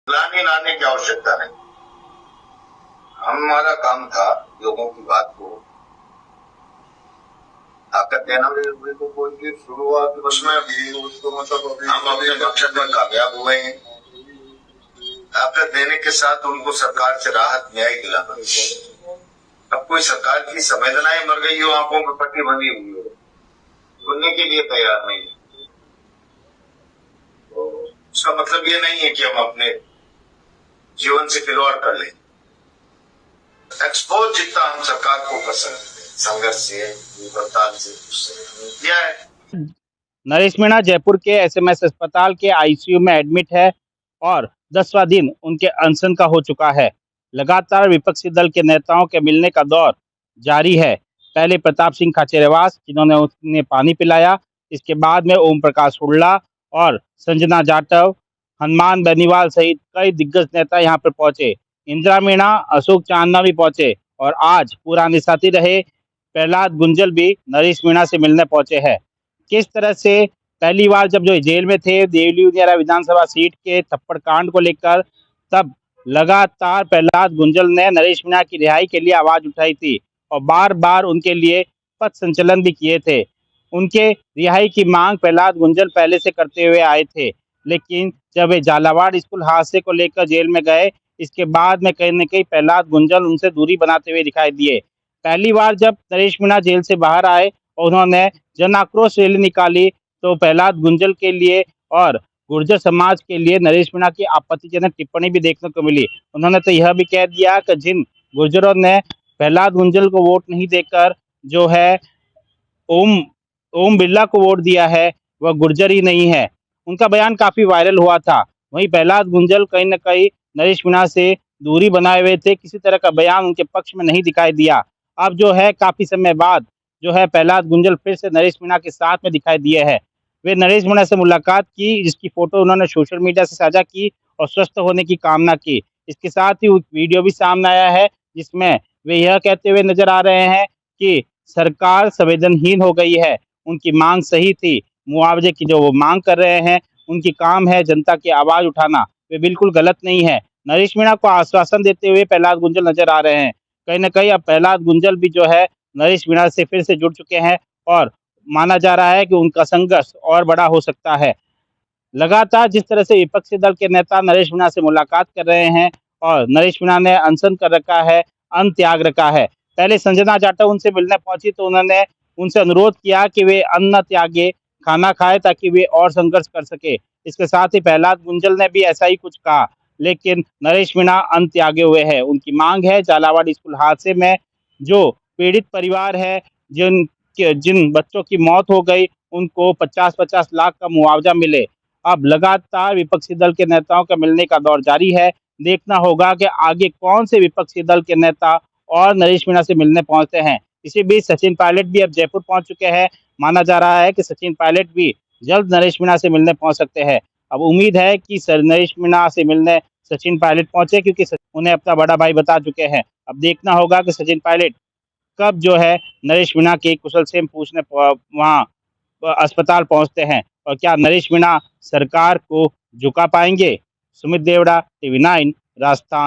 लाने लाने की आवश्यकता नहीं। हमारा काम था लोगों की बात को ताकत देना। तो कोई शुरुआत उसमें भी उसको मतलब हम अपने मकसद में कामयाब हुए हैं। ताकत देने के साथ उनको सरकार से राहत न्याय दिलाना। अब कोई सरकार की संवेदनाएं मर गई हो, आंखों में पट्टी बंधी हुई हो, सुनने के लिए तैयार नहीं है। उसका मतलब ये नहीं है कि हम अपने जीवन से खिलवाड़ कर लें। एक्सपोज जितना हम सरकार को कर सकते संघर्ष से हड़ताल से उससे किया है। नरेश मीणा जयपुर के एसएमएस अस्पताल के आईसीयू में एडमिट है और 10वां दिन उनके अनशन का हो चुका है। लगातार विपक्षी दल के नेताओं के मिलने का दौर जारी है। पहले प्रताप सिंह खाचरियावास, जिन्होंने उन्हें पानी पिलाया। इसके बाद में ओम प्रकाश हुड्डा और संजना जाटव, हनुमान बेनीवाल सहित कई दिग्गज नेता यहाँ पर पहुंचे। इंदिरा मीणा, अशोक चांदना भी पहुंचे और आज पुराने साथी रहे प्रहलाद गुंजल भी नरेश मीणा से मिलने पहुंचे हैं। किस तरह से पहली बार जब जो जेल में थे देवली विधानसभा सीट के थप्पड़ कांड को लेकर, तब लगातार प्रहलाद गुंजल ने नरेश मीणा की रिहाई के लिए आवाज उठाई थी और बार बार उनके लिए पथ संचलन भी किए थे। उनके रिहाई की मांग प्रहलाद गुंजल पहले से करते हुए आए थे, लेकिन जब वे झालावाड़ स्कूल हादसे को लेकर जेल में गए, इसके बाद में कहीं न कहीं प्रहलाद गुंजल उनसे दूरी बनाते हुए दिखाई दिए। पहली बार जब नरेश मीणा जेल से बाहर आए और उन्होंने जन आक्रोश रैली निकाली, तो प्रहलाद गुंजल के लिए और गुर्जर समाज के लिए नरेश मीणा की आपत्तिजनक टिप्पणी भी देखने को मिली। उन्होंने तो यह भी कह दिया कि जिन गुर्जरों ने प्रहलाद गुंजल को वोट नहीं देकर जो है ओम ओम बिरला को वोट दिया है, वह गुर्जर ही नहीं है। उनका बयान काफी वायरल हुआ था। वहीं प्रहलाद गुंजल कहीं न कहीं नरेश मीणा से दूरी बनाए हुए थे, किसी तरह का बयान उनके पक्ष में नहीं दिखाई दिया। अब जो है काफी समय बाद जो है प्रहलाद गुंजल फिर से नरेश मीणा के साथ में दिखाई दिए हैं। वे नरेश मीणा से मुलाकात की, जिसकी फोटो उन्होंने सोशल मीडिया से साझा की और स्वस्थ होने की कामना की। इसके साथ ही वीडियो भी सामने आया है, जिसमें वे यह कहते हुए नजर आ रहे हैं कि सरकार संवेदनहीन हो गई है। उनकी मांग सही थी, मुआवजे की जो वो मांग कर रहे हैं, उनकी काम है जनता की आवाज उठाना, वे बिल्कुल गलत नहीं है। नरेश मीणा को आश्वासन देते हुए प्रहलाद गुंजल नजर आ रहे हैं। कहीं न कहीं अब प्रहलाद गुंजल भी जो है नरेश मीणा से फिर से जुड़ चुके हैं और माना जा रहा है कि उनका संघर्ष और बड़ा हो सकता है। लगातार जिस तरह से विपक्षी दल के नेता नरेश मीणा से मुलाकात कर रहे हैं और नरेश मीणा ने अनशन कर रखा है, अन्न त्याग रखा है। पहले संजना जाटव उनसे मिलने पहुंची तो उन्होंने उनसे अनुरोध किया कि वे अन्न त्यागे, खाना खाए ताकि वे और संघर्ष कर सके। इसके साथ ही प्रहलाद गुंजल ने भी ऐसा ही कुछ कहा, लेकिन नरेश मीणा अन्न त्यागे हुए हैं। उनकी मांग है झालावाड़ स्कूल हादसे में जो पीड़ित परिवार है, जिन बच्चों की मौत हो गई, उनको 50-50 लाख का मुआवजा मिले। अब लगातार विपक्षी दल के नेताओं का मिलने का दौर जारी है। देखना होगा कि आगे कौन से विपक्षी दल के नेता और नरेश मीणा से मिलने पहुंचते हैं। इसी बीच सचिन पायलट भी अब जयपुर पहुंच चुके हैं। माना जा रहा है कि सचिन पायलट भी जल्द नरेश मीणा से मिलने पहुंच सकते हैं। अब उम्मीद है कि नरेश मीणा से मिलने सचिन पायलट पहुंचे, क्योंकि उन्हें अपना बड़ा भाई बता चुके हैं। अब देखना होगा कि सचिन पायलट कब जो है नरेश मीणा के कुशल क्षेम पूछने वहाँ अस्पताल पहुंचते हैं और क्या नरेश मीणा सरकार को झुका पाएंगे। सुमित देवड़ा, टीवी 9 राजस्थान।